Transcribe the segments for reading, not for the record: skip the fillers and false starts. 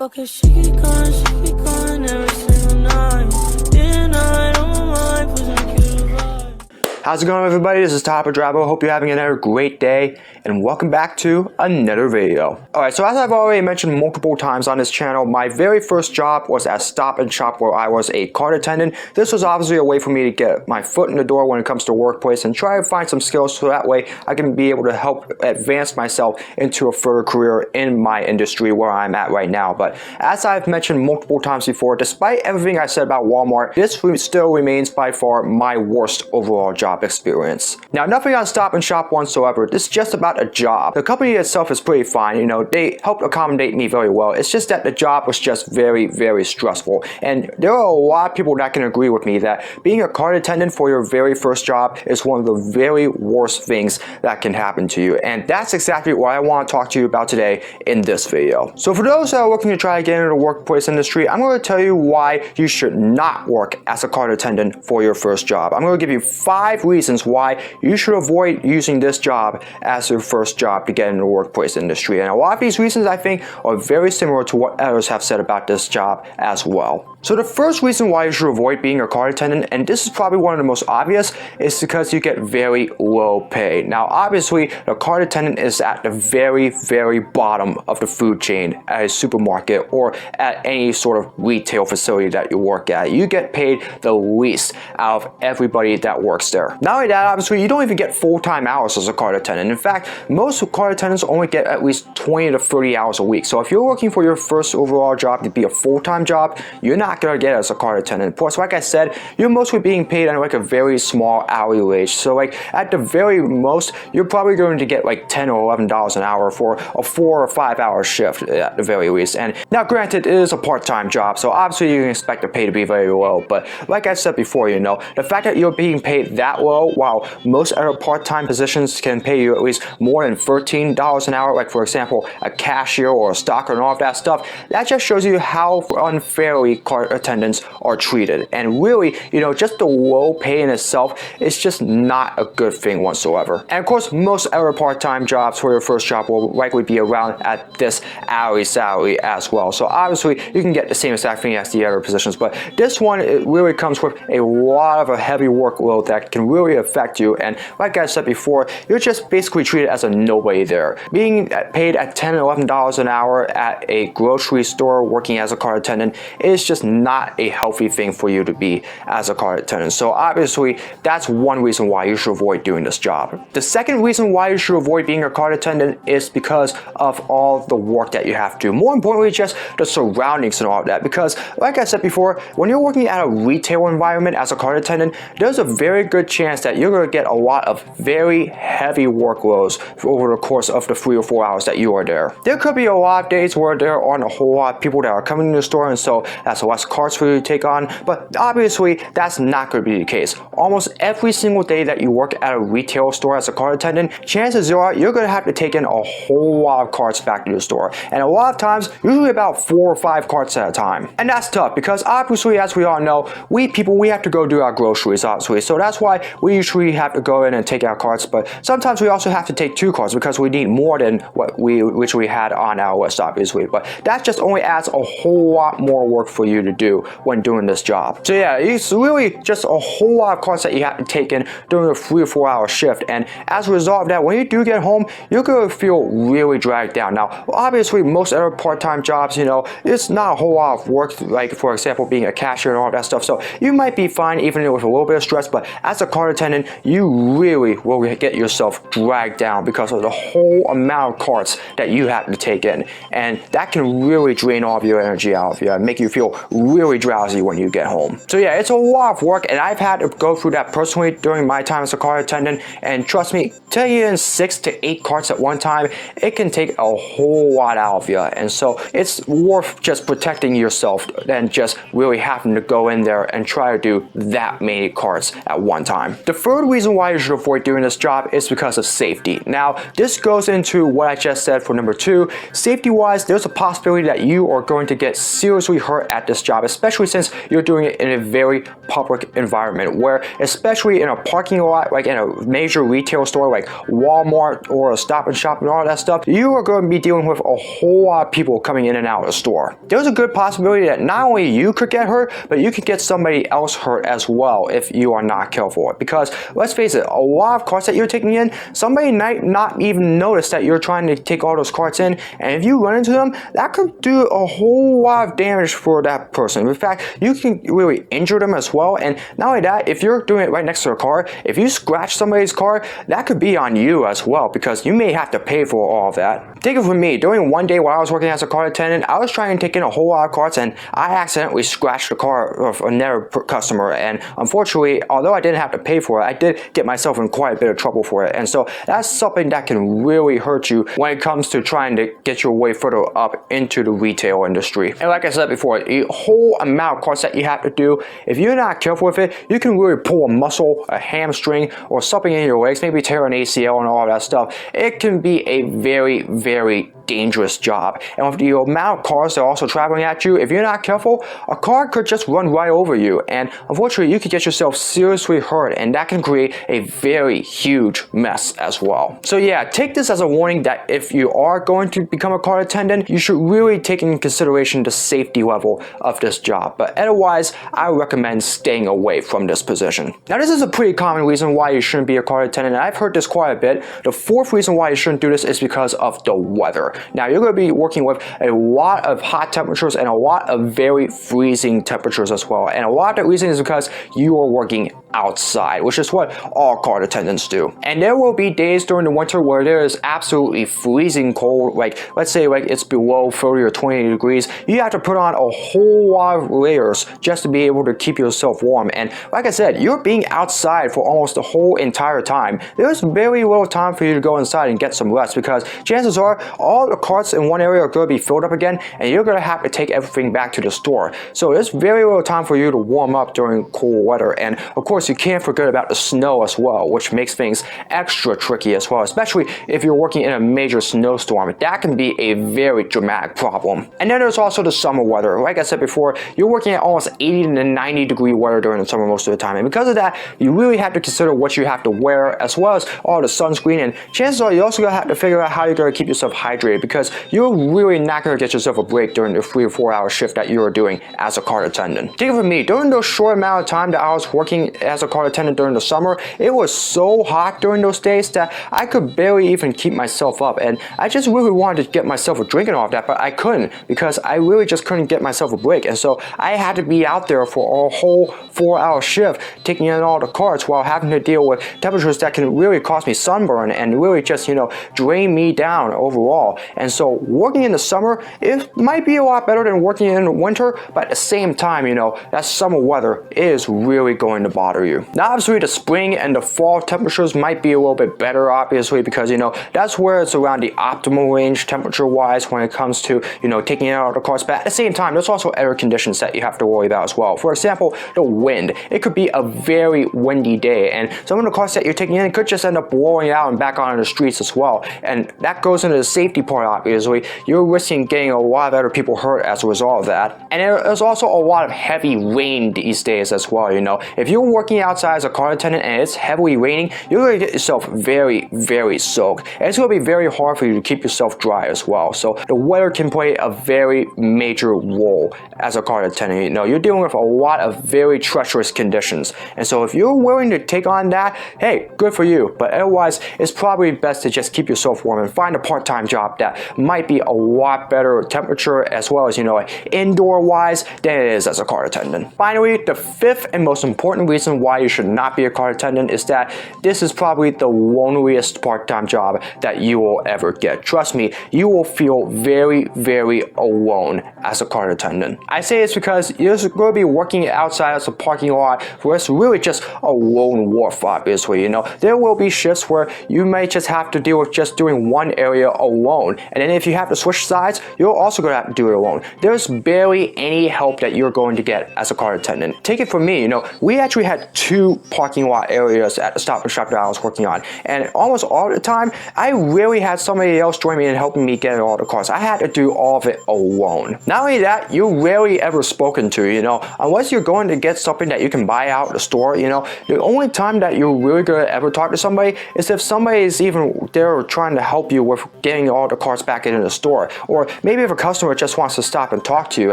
Okay, she be going every single night. Day and night on my mind, pushing you to vibe. How's it going, everybody? This is Gordo Travels. Hope you're having another great day, and welcome back to another video. Alright, so as I've already mentioned multiple times on this channel, my very first job was at Stop and Shop, where I was a cart attendant. This was obviously a way for me to get my foot in the door when it comes to workplace and try to find some skills so that way I can be able to help advance myself into a further career in my industry where I'm at right now. But as I've mentioned multiple times before, despite everything I said about Walmart, this still remains by far my worst overall job experience. Now, nothing on Stop and Shop whatsoever. This is just about a job. The company itself is pretty fine. You know, they helped accommodate me very well. It's just that the job was just very, very stressful. And there are a lot of people that can agree with me that being a cart attendant for your very first job is one of the very worst things that can happen to you. And that's exactly what I want to talk to you about today in this video. So for those that are looking to try to get into the workplace industry, I'm going to tell you why you should not work as a cart attendant for your first job. I'm going to give you 5 reasons why you should avoid using this job as your first job to get into the workplace industry. And a lot of these reasons, I think, are very similar to what others have said about this job as well. So the first reason why you should avoid being a cart attendant, and this is probably one of the most obvious, is because you get very low pay. Now, obviously, the cart attendant is at the very, very bottom of the food chain at a supermarket or at any sort of retail facility that you work at. You get paid the least out of everybody that works there. Not only that, obviously, you don't even get full-time hours as a cart attendant. In fact, most cart attendants only get at least 20 to 30 hours a week. So if you're looking for your first overall job to be a full-time job, you're not going to get it as a cart attendant. Plus, like I said, you're mostly being paid on like a very small hourly wage. So like at the very most, you're probably going to get like $10 or $11 an hour for a 4 or 5 hour shift at the very least. And now granted, it is a part-time job, so obviously you can expect the pay to be very low. But like I said before, you know, the fact that you're being paid that low while most other part-time positions can pay you at least more than $13 an hour, like for example, a cashier or a stocker and all of that stuff, that just shows you how unfairly cart attendants are treated. And really, you know, just the low pay in itself is just not a good thing whatsoever. And of course, most other part-time jobs for your first job will likely be around at this hourly salary as well. So obviously, you can get the same exact thing as the other positions, but this one, it really comes with a lot of a heavy workload that can really affect you. And like I said before, you're just basically treated as a nobody there. Being paid at $10 or $11 an hour at a grocery store working as a cart attendant is just not a healthy thing for you to be as a cart attendant. So obviously, that's one reason why you should avoid doing this job. The second reason why you should avoid being a cart attendant is because of all the work that you have to do. More importantly, just the surroundings and all of that. Because like I said before, when you're working at a retail environment as a cart attendant, there's a very good chance that you're going to get a lot of very heavy workloads over the course of the 3 or 4 hours that you are there. There could be a lot of days where there aren't a whole lot of people that are coming to the store, and so that's less carts for you to take on, but obviously that's not going to be the case. Almost every single day that you work at a retail store as a cart attendant, chances are you're going to have to take in a whole lot of carts back to the store, and a lot of times, usually about 4 or 5 carts at a time. And that's tough because obviously, as we all know, we have to go do our groceries, obviously, so that's why we usually have to go in and take our carts, but sometimes we also have to take 2 carts because we need more than what we originally had on our list, obviously, but that just only adds a whole lot more work for you to do when doing this job. So yeah, it's really just a whole lot of carts that you have to take in during a 3 or 4 hour shift, and as a result of that, when you do get home, you're going to feel really dragged down. Now, obviously, most other part-time jobs, you know, it's not a whole lot of work, like for example, being a cashier and all that stuff, so you might be fine even with a little bit of stress, but as a cart attendant, you really will get yourself dragged down because of the whole amount of carts that you have to take in, and that can really drain all of your energy out of you and make you feel really drowsy when you get home. So yeah, it's a lot of work, and I've had to go through that personally during my time as a cart attendant, and trust me, taking in 6 to 8 carts at one time, it can take a whole lot out of you, and so it's worth just protecting yourself than just really having to go in there and try to do that many carts at one time. The third reason why you should avoid doing this job is because of safety. Now, this goes into what I just said for number 2. Safety wise, there's a possibility that you are going to get seriously hurt at this job, especially since you're doing it in a very public environment where, especially in a parking lot, like in a major retail store like Walmart or a Stop and Shop and all that stuff, you are going to be dealing with a whole lot of people coming in and out of the store. There's a good possibility that not only you could get hurt, but you could get somebody else hurt as well if you are not careful. Because let's face it, a lot of carts that you're taking in, somebody might not even notice that you're trying to take all those carts in, and if you run into them, that could do a whole lot of damage for that person. In fact, you can really injure them as well. And not only that, if you're doing it right next to a car, if you scratch somebody's car, that could be on you as well, because you may have to pay for all of that. Take it from me, during one day while I was working as a car attendant, I was trying to take in a whole lot of carts, and I accidentally scratched the car of another customer, and unfortunately, although I didn't have to pay for it, I did get myself in quite a bit of trouble for it. And so that's something that can really hurt you when it comes to trying to get your way further up into the retail industry. And like I said before, the whole amount of carts that you have to do, if you're not careful with it, you can really pull a muscle, a hamstring, or something in your legs, maybe tear an ACL and all that stuff. It can be a very, very dangerous job. And with the amount of cars that are also traveling at you, if you're not careful, a car could just run right over you, and unfortunately you could get yourself seriously hurt, and that can create a very huge mess as well. So yeah, take this as a warning that if you are going to become a car attendant, you should really take into consideration the safety level of this job. But otherwise, I recommend staying away from this position. Now, this is a pretty common reason why you shouldn't be a car attendant, and I've heard this quite a bit. The fourth reason why you shouldn't do this is because of the weather. Now, you're going to be working with a lot of hot temperatures and a lot of very freezing temperatures as well. And a lot of that reason is because you are working outside, which is what all car attendants do. And there will be days during the winter where there is absolutely freezing cold, like let's say like it's below 30 or 20 degrees. You have to put on a whole lot of layers just to be able to keep yourself warm. And like I said, you're being outside for almost the whole entire time. There's very little time for you to go inside and get some rest, because chances are all the carts in one area are going to be filled up again, and you're going to have to take everything back to the store. So there's very little time for you to warm up during cool weather. And of course, you can't forget about the snow as well, which makes things extra tricky as well, especially if you're working in a major snowstorm. That can be a very dramatic problem. And then there's also the summer weather. Like I said before, you're working at almost 80 to 90 degree weather during the summer most of the time. And because of that, you really have to consider what you have to wear, as well as all the sunscreen. And chances are you're also going to have to figure out how you're going to keep yourself hydrated, because you're really not going to get yourself a break during the 3 or 4 hour shift that you're doing as a car attendant. Take it from me, during those short amount of time that I was working as a car attendant during the summer, it was so hot during those days that I could barely even keep myself up, and I just really wanted to get myself a drink and all of that, but I couldn't, because I really just couldn't get myself a break. And so I had to be out there for a whole 4 hour shift taking in all the carts while having to deal with temperatures that can really cause me sunburn and really just, drain me down overall. And so working in the summer, it might be a lot better than working in the winter, but at the same time, that summer weather is really going to bother you. Now, obviously, the spring and the fall temperatures might be a little bit better, obviously, because, that's where it's around the optimal range temperature-wise when it comes to, taking out the carts. But at the same time, there's also other conditions that you have to worry about as well. For example, the wind. It could be a very windy day, and some of the carts that you're taking in could just end up blowing out and back onto the streets as well. And that goes into the safety part, obviously. You're risking getting a lot of other people hurt as a result of that. And there's also a lot of heavy rain these days as well. If you're working outside as a car attendant and it's heavily raining, you're going to get yourself very, very soaked. And it's going to be very hard for you to keep yourself dry as well. So the weather can play a very major role as a car attendant. You're dealing with a lot of very treacherous conditions. And so if you're willing to take on that, hey, good for you. But otherwise, it's probably best to just keep yourself warm and find a part-time job that might be a lot better temperature, as well as, indoor wise than it is as a car attendant. Finally, the fifth and most important reason why you should not be a car attendant is that this is probably the loneliest part-time job that you will ever get. Trust me, you will feel very, very alone as a car attendant. I say it's because you're going to be working outside as a parking lot where it's really just a lone wolf, obviously. There will be shifts where you may just have to deal with just doing one area alone, and then if you have to switch sides, you're also going to have to do it alone. There's barely any help that you're going to get as a car attendant. Take it from me, we actually had had 2 parking lot areas at the Stop and Shop that I was working on, and almost all the time I really had somebody else join me in helping me get all the cars. I had to do all of it alone. Not only that, you're rarely ever spoken to, you know, unless you're going to get something that you can buy out at the store. You know, the only time that you're really going to ever talk to somebody is if somebody is even there trying to help you with getting all the cars back into the store, or maybe if a customer just wants to stop and talk to you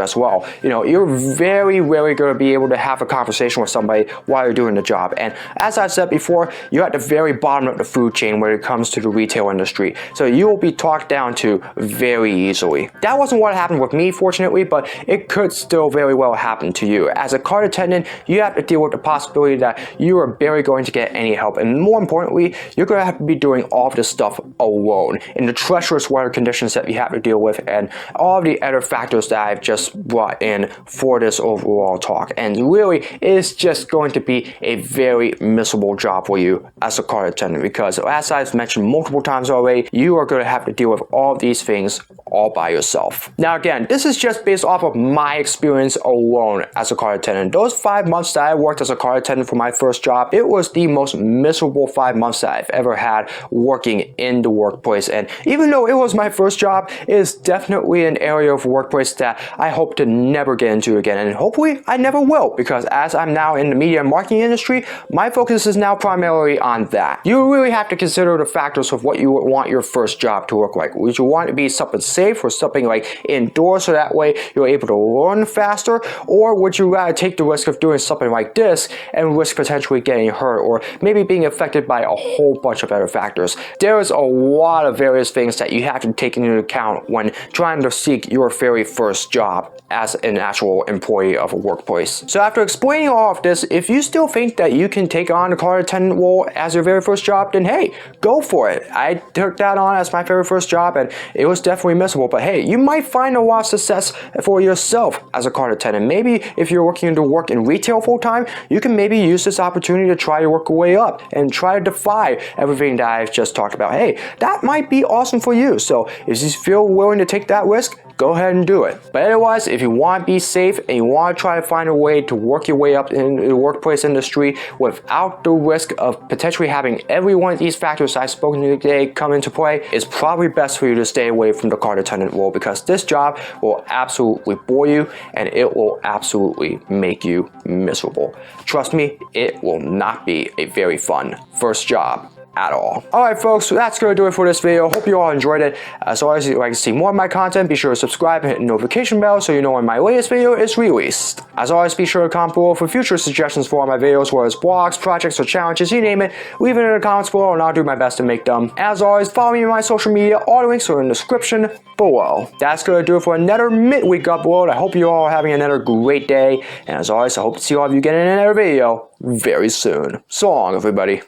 as well. You know, you're very rarely going to be able to have a conversation with somebody while you're doing the job. And as I said before, you're at the very bottom of the food chain when it comes to the retail industry, so you will be talked down to very easily. That wasn't what happened with me, fortunately, but it could still very well happen to you. As a cart attendant, you have to deal with the possibility that you are barely going to get any help, and more importantly, you're going to have to be doing all of this stuff alone in the treacherous weather conditions that you have to deal with, and all of the other factors that I've just brought in for this overall talk. And really, it's just going to be a very miserable job for you as a cart attendant, because as I've mentioned multiple times already, you are going to have to deal with all of these things all by yourself. Now again, this is just based off of my experience alone as a car attendant. Those 5 months that I worked as a car attendant for my first job, it was the most miserable 5 months that I've ever had working in the workplace. And even though it was my first job, it is definitely an area of workplace that I hope to never get into again, and hopefully I never will, because as I'm now in the media and marketing industry, my focus is now primarily on that. You really have to consider the factors of what you want your first job to look like. Would you want it to be something safe or something like indoors, so that way you're able to learn faster, or would you rather take the risk of doing something like this and risk potentially getting hurt or maybe being affected by a whole bunch of other factors? There's a lot of various things that you have to take into account when trying to seek your very first job as an actual employee of a workplace. So after explaining all of this, if you still think that you can take on a car attendant role as your very first job, then hey, go for it. I took that on as my very first job, and it was definitely miserable, but hey, you might find a lot of success for yourself as a car attendant. Maybe if you're looking to work in retail full time, you can maybe use this opportunity to try to work your way up and try to defy everything that I've just talked about. Hey, that might be awesome for you. So if you feel willing to take that risk, go ahead and do it. But otherwise, if you want to be safe and you want to try to find a way to work your way up in the workplace industry without the risk of potentially having every one of these factors I've spoken to today come into play, it's probably best for you to stay away from the car attendant role, because this job will absolutely bore you and it will absolutely make you miserable. Trust me, it will not be a very fun first job at all. Alright folks, so that's going to do it for this video. Hope you all enjoyed it. As always, if you'd like to see more of my content, be sure to subscribe and hit the notification bell so you know when my latest video is released. As always, be sure to comment below for future suggestions for all my videos, whether it's blogs, projects, or challenges, you name it. Leave it in the comments below and I'll do my best to make them. As always, follow me on my social media. All the links are in the description below. That's going to do it for another midweek upload. I hope you all are having another great day. And as always, I hope to see all of you again in another video very soon. So long, everybody.